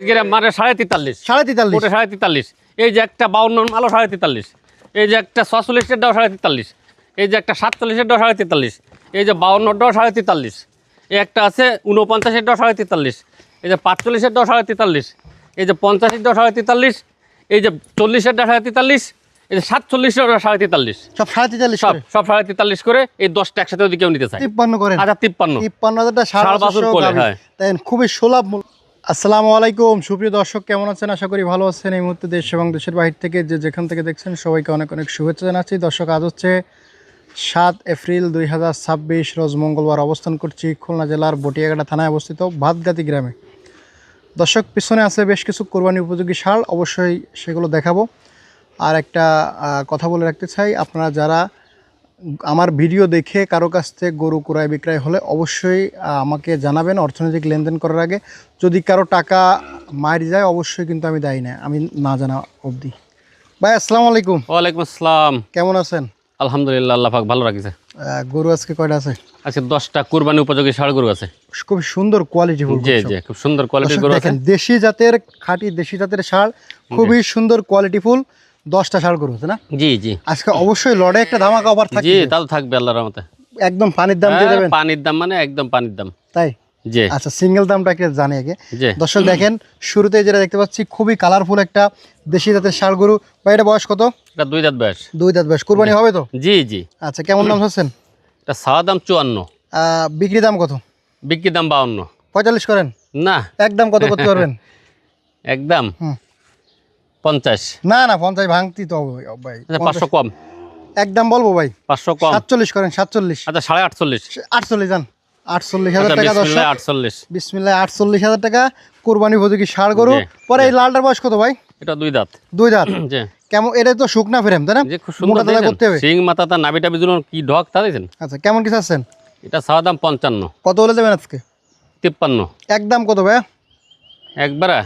মানে 43.5 43.5 এই যে একটা 52 মালও 43.5 এই যে একটা 46 এর দাও 43.5 এই যে একটা 47 এর দাও 43.5 এই যে 52 দাও 43.5 এই একটা আছে 49 এর দাও 43.5 এই যে 45 এর দাও 43.5 এই যে 50 এর দাও 43.5 এই যে 40 এর দাও 43.5 এই যে 47 এর দাও 43.5 সব 43.5 সব 43.5 করে এই 10টা একসাথে যদি কেউ নিতে চায় 53 করেন। আচ্ছা 53,000 টাকা ষাড় বাছুর কোলে, হ্যাঁ। তাই খুবই সুলভ মূল্য। আসসালামু আলাইকুম সুপ্রিয় দর্শক, কেমন আছেন? আশা করি ভালো আছেন। এই মুহূর্তে দেশ এবং দেশের বাইরে থেকে যেখান থেকে দেখছেন সবাইকে অনেক অনেক শুভেচ্ছা জানাচ্ছি। দর্শক, আজ হচ্ছে 7 এপ্রিল 2026 রোজ মঙ্গলবার। অবস্থান করছি খুলনা জেলার বটিয়াঘাটা থানায় অবস্থিত ভাতগাতি গ্রামে। দর্শক, পিছনে আছে বেশ কিছু কোরবানি উপযোগী ষাঁড়, অবশ্যই সেগুলো দেখাবো। আর একটা কথা বলে রাখতে চাই, আপনারা যারা আমার ভিডিও দেখে কারো কাছ থেকে গরু ক্রয় বিক্রয় হলে অবশ্যই আমাকে জানাবেন অর্থনৈতিক লেনদেন করার আগে। যদি কারো টাকা মার যায় অবশ্যই কিন্তু আমি দায়ী না, আমি না জানা অবধি। ভাই আসসালামু আলাইকুম। ওয়ালাইকুম আসসালাম। কেমন আছেন? আলহামদুলিল্লাহ, আল্লাহ পাক ভালো রাখছে। গরু আজকে কয়টা আছে? আজকে 10টা কুরবানি উপযোগী ষাঁড় গরু আছে। খুব সুন্দর কোয়ালিটি। জি জি, খুব সুন্দর কোয়ালিটির গরু আছে। দেশি জাতের, খাঁটি দেশি জাতের ষাঁড়, খুবই সুন্দর কোয়ালিটি ফুল। 10টা ষাঁড় গরু আছে না? জি জি। আজকে অবশ্যই লড়ে একটা ধামাকা অফার থাকবে। জি, তাও থাকবে আল্লাহর রহমতে। একদম পানির দাম দিয়ে দেবেন? পানির দাম মানে একদম পানির দাম। তাই? জি। আচ্ছা, সিঙ্গেল দামটা কি জানি আগে? জি। দর্শক দেখেন, শুরুতে যেটা দেখতে পাচ্ছি খুবই কালারফুল একটা দেশি জাতের ষাঁড় গরু। ভাই এটা বয়স কত? এটা 2 দাঁত বয়স। 2 দাঁত বয়স। কুরবানি হবে তো? জি জি। আচ্ছা, কেমন দাম চাচ্ছেন? এটা চাওয়া দাম 54। বিক্রি দাম কত? বিক্রি দাম 52। 45 করেন না, একদম কত করতে পারবেন? একদম 50। না না, 50 ভাঙতি তো হবে ভাই। আচ্ছা 500 কম। একদম বলবো ভাই 500 কম। 47 করেন। 47। আচ্ছা 48.5। 48 যান। 48,000 টাকা। দর্শক বিসমিল্লাহ 48। বিসমিল্লাহ, 48,000 টাকা কুরবানি উপযোগী ষাঁড় গরু। পরে এই লালটার বয়স কত ভাই? এটা 2 দাঁত। 2 দাঁত। জি। কেমন? এটা তো শুকনা ফ্রেম তাই না? যে খুব সুন্দর মোটা করতে হবে। সিং মাথা তা নাভিটা বিজুন কি ঢক তা দেখেন। আচ্ছা, কেমন কি চাচ্ছেন? এটা চাওয়া দাম 55। কত হলে দেবেন আজকে? 53। একদম কত ভাই? একবারে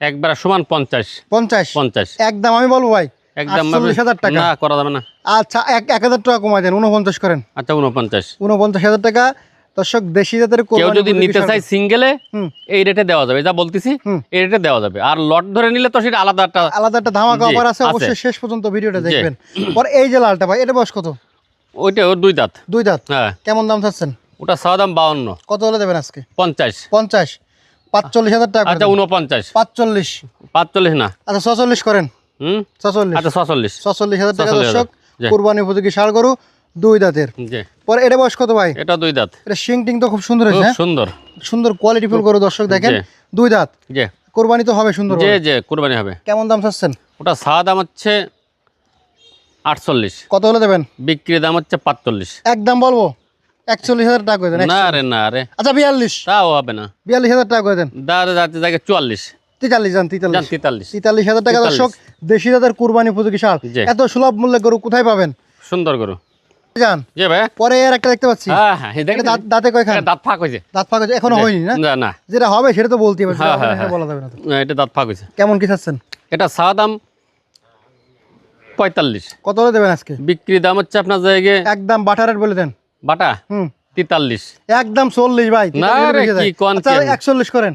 একবারে সমান 50। 50 একদম আমি বলবো ভাই। একদম 48,000 টাকা। না করা যাবে না। আচ্ছা, 1,000 টাকা কমাই দেন, 49 করেন। আচ্ছা 49। 49,000 টাকা। দর্শক, দেশি জাতের কেউ যদি নিতে চায় সিঙ্গেলে হুম। এই রেটে দেওয়া যাবে, যা বলতেছি এই রেটে দেওয়া যাবে। আর লট ধরে নিলে তো সেটা আলাদা একটা ধামাকা জি, অফার আছে। আছে। অবশ্যই শেষ পর্যন্ত ভিডিওটা দেখবেন। পরে এই যে লালটা ভাই, এটা বয়স কত? ওইটা ওর 2 দাঁত। 2 দাঁত। হ্যাঁ। কেমন দাম চাচ্ছেন? ওটা চাওয়া দাম 52। কত হলে দেবেন আজকে? 50। 50। 45,000 টাকা। আচ্ছা 49। 45। 45 না। আচ্ছা 46 করেন। 46। আচ্ছা 46। 46,000 টাকা। 46,000 দর্শক, জি। কুরবানি উপযোগী ষাঁড় গরু, 2 দাঁতের। জি। পরে এটা বয়স কত ভাই? এটা 2 দাঁত। এটা শিং টিং তো খুব সুন্দর খুব হয়েছে। সুন্দর। সুন্দর কোয়ালিটিফুল গরু। দর্শক দেখেন, জি। 2 দাঁত। জি। কোরবানি তো হবে সুন্দর। জি জি, কুরবানি হবে। কেমন দাম চাচ্ছেন? ওটা চাওয়া দাম হচ্ছে 48। কত হলে দেবেন? বিক্রি দাম হচ্ছে 45। একদম বলবো 41,000 টাকা করে দেন। না রে না রে, আচ্ছা 42। তাও হবে না। 42,000 টাকা করে দেন। দাঁড়া যাচ্ছে জায়গায় 44। 43 যান। যান 43। 43। 43,000 টাকা। 43 দর্শক, দেশি জাতের কুরবানি উপযোগী ষাঁড়, জি। এত সুলভ মূল্যে গরু কোথায় পাবেন? সুন্দর গরু। যান। জি ভাই। পরে এর একটা দেখতে পাচ্ছি। হ্যাঁ হ্যাঁ, এই দেখেন। এটা দাঁতে কয়খান? এটা দাঁত ফাঁক হয়েছে। দাঁত ফাঁকা এখনো জি। হয়নি না? না না, যেটা হবে সেটা তো বলতেই হবে, হ্যাঁ, হ্যাঁ, হ্যাঁ। বলা যাবে না তো। এটা দাঁত ফাঁক হয়েছে। কেমন কি চাচ্ছেন? এটা চাওয়া দাম 45। কত হলে দেবেন আজকে? বিক্রি দাম হচ্ছে আপনার জায়গায় একদম বাটা রেট বলে দেন। বাটা 43। 43। একদম 40 ভাই। না রে, কি কোন আচ্ছা কেন? 41 করেন।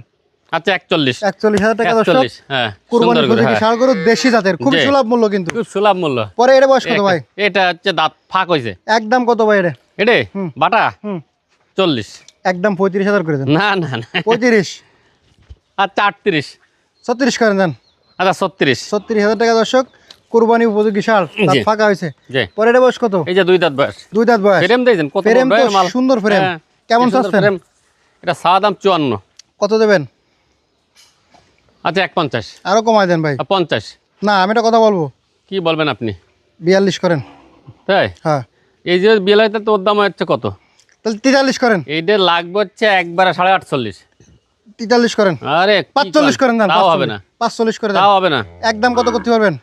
আচ্ছা 41। 41,000 টাকা। দর্শক, 41। হ্যাঁ, কুরবানি সুন্দর গরু। উপযোগী হ্যাঁ, ষাঁড় গরু, দেশি জাতের, খুব জি। সুলভ মূল্য কিন্তু। খুব সুলভ মূল্য। পরে এটা বয়স কত ভাই? এটা হচ্ছে দাঁত ফাঁক হয়েছে। একদম কত ভাই এটা? এডে বাটা 40। একদম 35,000 করে দেন। না না না। 35। আচ্ছা 38। 36 করেন দেন। আচ্ছা 36। 36,000 টাকা। দর্শক, কুরবানি উপযোগী ষাঁড়, দাঁত জি। ফাঁকা হয়েছে। জি। পরে এটা বয়স কত? এই যে 2 দাঁত বয়স। 2 দাঁত বয়স। ফ্রেম দিয়েছেন কত ফ্রেম বড় তো মাল। সুন্দর ফ্রেম। হ্যাঁ, কেমন কি সুন্দর চাচ্ছেন? ফ্রেম। এটা চাওয়া দাম 54। কত দেবেন? আচ্ছা 51। আরো কমাই দেন ভাই। 50। না, আমি একটা কথা বলবো। কি বলবেন আপনি? 42 করেন। তাই? হ্যাঁ, এই যে বেলাইতে তোর দাম হচ্ছে কত? তাহলে 43 করেন। এইটা লাগবে হচ্ছে একবারে 48.5। 43 করেন। আরে 45 করেন দেন। তাও হবে না। 45 করে দেন। তাও হবে না। একদম কত করতে পারবেন?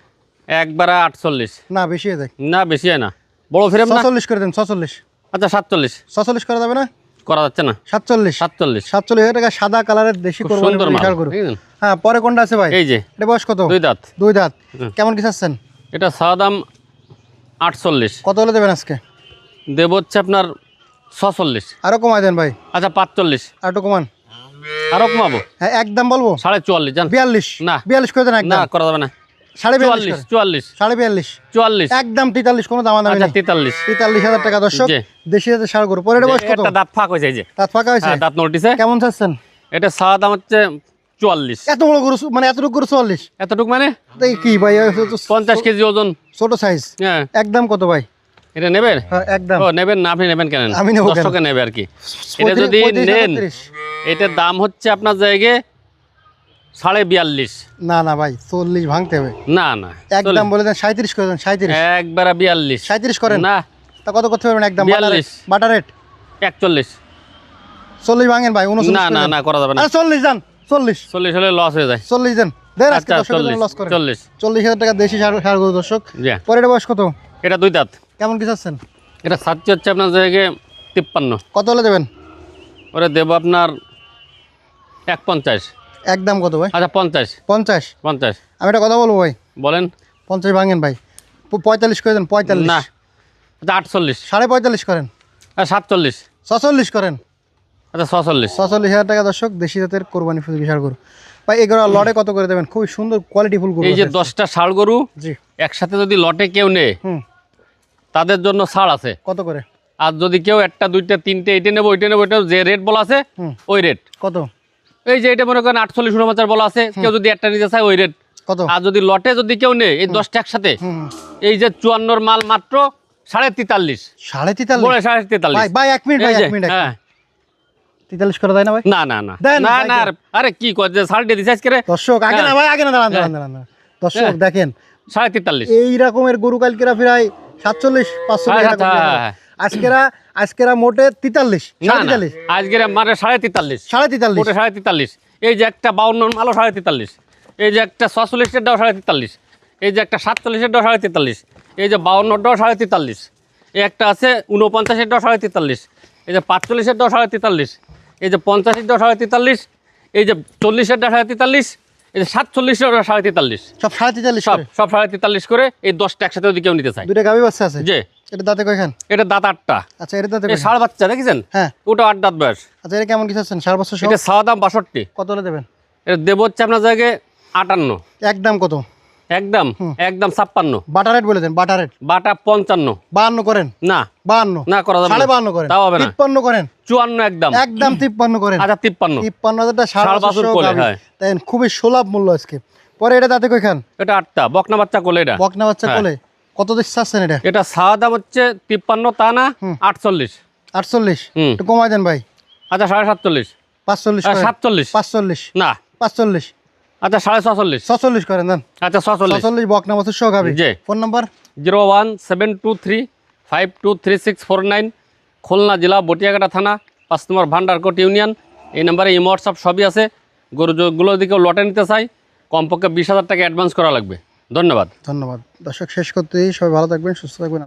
একবারে 48। না, বেশি হয়ে যায়। না বেশি হয় না, বড় ফ্রেম না। 46 করে দেন। 46। আচ্ছা 47। 46 করা যাবে না? করা যাচ্ছে না। 47। 47। 47,000 টাকা। সাদা কালারের দেশি খুব কুরবানি সুন্দর উপযোগী মাল, ষাঁড় গরু। বুঝলেন? হ্যাঁ, পরে কোনটা আছে ভাই? এই যে এটা বয়স কত? 2 দাঁত। 2 দাঁত। কেমন কি চাচ্ছেন? এটা চাওয়া দাম 48। কত হলে দেবেন আজকে? দেব হচ্ছে আপনার 46। আরো কমাই দেন ভাই। আচ্ছা 45। আর একটু কমান। আরো কমাবো, হ্যাঁ একদম বলবো 44.5 জান। 42 না 42 করে দেন না একদম করা যাবে না। 42.5 44 42 44 একদম 43 কোনো দাম দামি আচ্ছা নেই 43 43,000 টাকা দর্শক জি। দেশি জাতের ষাঁড় গরু পরে এটা বয়স কত একটা দাঁত ফাঁক হয়েছে এই যে, দাঁত ফাঁকা হয়েছে হ্যাঁ দাঁত নটিছে। কেমন চাচ্ছেন এটা সাদা দাম হচ্ছে 44। এত বড় গরু মানে এতটুকু গরু 44 এতটুক মানে এই কি ভাই এ তো 50 কেজি ওজন। ছোট সাইজ হ্যাঁ একদম কত ভাই এটা নেবেন? হ্যাঁ একদম ও নেবেন না, আপনি নেবেন কেন? আমি নেবো কেন? দর্শকে নেবে আর কি। এটা যদি 35, নেন 38 এটার দাম হচ্ছে আপনার জায়গায় 42.5। না না ভাই 40 ভাঙতে হবে না না একদম বলে দেন 37 করে দেন 37 একবার 42। 37 করেন না তা কত করতে পারবেন একদম 42 বাটা রেট 41। 40 ভাঙেন ভাই 39 না না না করা যাবে না। আরে 40 দেন 40 40 হলে লস হয়ে যায়। 40 দেন দেন আজকে আচ্ছা দর্শকের জন্য লস 40 করেন 40 40,000 টাকা দেশি ষাঁড় গরু দর্শক জি। পরে এটা বয়স কত এটা 2 দাঁত। কেমন কি চাচ্ছেন এটা 60 হচ্ছে আপনার জায়গায় 53। কত হলে দেবেন ওরে দেবো আপনার 1.50। একদম কত ভাই আচ্ছা 50 50 50 আমি একটা কথা বলবো ভাই বলেন। 50 ভাঙেন ভাই 45 করে দেন 45 না আচ্ছা 48 45.5 করেন আচ্ছা 47 46 করেন আচ্ছা 46 46,000 টাকা দর্শক দেশি জাতের কোরবানি উপযোগী ষাঁড় গরু ভাই এগুলো লড়ে কত করে দেবেন খুবই সুন্দর কোয়ালিটি ফুল গরু এই যে আছে। 10টা ষাঁড় গরু জি একসাথে যদি লটে কেউ নেয় হুম তাদের জন্য ছাড় আছে। কত করে আর যদি কেউ একটা দুইটা তিনটে এইটা নেবো ওইটা নেবো, ওইটা যে রেট বলা আছে হুম ওই রেট। কত এই যে এটা মনে করেন 48 উনমাচার বলা আছে, কেউ যদি একটা নিতে চায় ওই রেট। কত আর যদি লটে যদি কেউ নেয় এই 10টা একসাথে, হুম এই যে 54 মাল মাত্র 43.5 43.5 বলে 43.5। ভাই ভাই 1 মিনিট ভাই এই যে, 1 মিনিট হ্যাঁ 43 করে দেয় না ভাই না না না দেন, না ভাই, না দেন। আরে কি কর যে সাড়ে দিছে আজকে রে দর্শক আগে না হ্যাঁ। ভাই আগে না দাঁড়ান হ্যাঁ। দাঁড়ান দাঁড়ান দর্শক হ্যাঁ। দেখেন 43.5 এই রকমের গরু কালকেরা প্রায় 47 500 হ্যাঁ, এরকম হ্যাঁ, টাকা। হ্যাঁ। আজকেরা মোটে 43 না না 43 আজকে মানে 43.5 43 ওটা 43.5। এই যে একটা 52 মালও 43.5, এই যে একটা 46 টাও 43.5, এই যে একটা 47 টাও 43.5, এই যে 52 টাও 43.5, এই একটা আছে 49 টাও 43.5, এই যে 45 টাও 43.5, এই যে 50 টাও 43.5, এই যে 40 টাও 43.5, এই যে 47 টাও 43.5, সব 43 সব করে সব 43 করে এই 10টা একসাথে যদি কেউ নিতে চায়। দুটো গাবি বাচ্চা আছে যে এটা দাঁতে কয়খান এটা দাঁত 8টা, আচ্ছা এটা দাঁতে এই কয়খান ষাঁড় বাচ্চা দেখেছেন হ্যাঁ ওটা 8 দাঁত বয়স। আচ্ছা এটা কেমন কি চাচ্ছেন 4 বছর সহ এটা ছাওয়া দাম 62, কত হলে দেবেন এটা দেবো হচ্ছে আপনার জায়গায় 58, একদম কত একদম একদম 56, বাটা রেট বলে দেন বাটা রেট বাটা 55 52 করেন না 52 না করা যাবে না। 52 করেন তাও হবে না। 53 করেন 54 একদম একদম 53 করেন আচ্ছা 53 53,000 টাকা ষাঁড় 4 বাছুর বছর কোলে, গাবি হ্যাঁ। তাই খুবই সুলভ মূল্য আজকে পরে এটা দাঁতে কয়খান এটা 8টা বকনা বাচ্চা কোলে এটা। বকনা বাচ্চা হ্যাঁ। কোলে কত দিচ্ছ চাচ্ছেন এটা এটা ছাওয়া দাম হচ্ছে 53 তা না 48, 48 হুম। একটু কমাই দেন ভাই আচ্ছা 47.5 45 করেন 47 45 না 45 আচ্ছা 46.5 46 করেন দেন আচ্ছা 46 46 বকনা বাছুর সহ গাবি জি। ফোন নাম্বার 01723523649, খুলনা জেলা বটিয়াঘাটা থানা 5 নম্বর ভান্ডারকোট ইউনিয়ন। এই নাম্বারে ইমো হোয়াটসঅ্যাপ সবই আছে। গরুগুলো দিকেও লটে নিতে চাই কমপক্ষে 20,000 টাকা অ্যাডভান্স করা লাগবে। ধন্যবাদ। ধন্যবাদ দর্শক শেষ করতেই সবাই ভালো থাকবেন সুস্থ থাকবেন।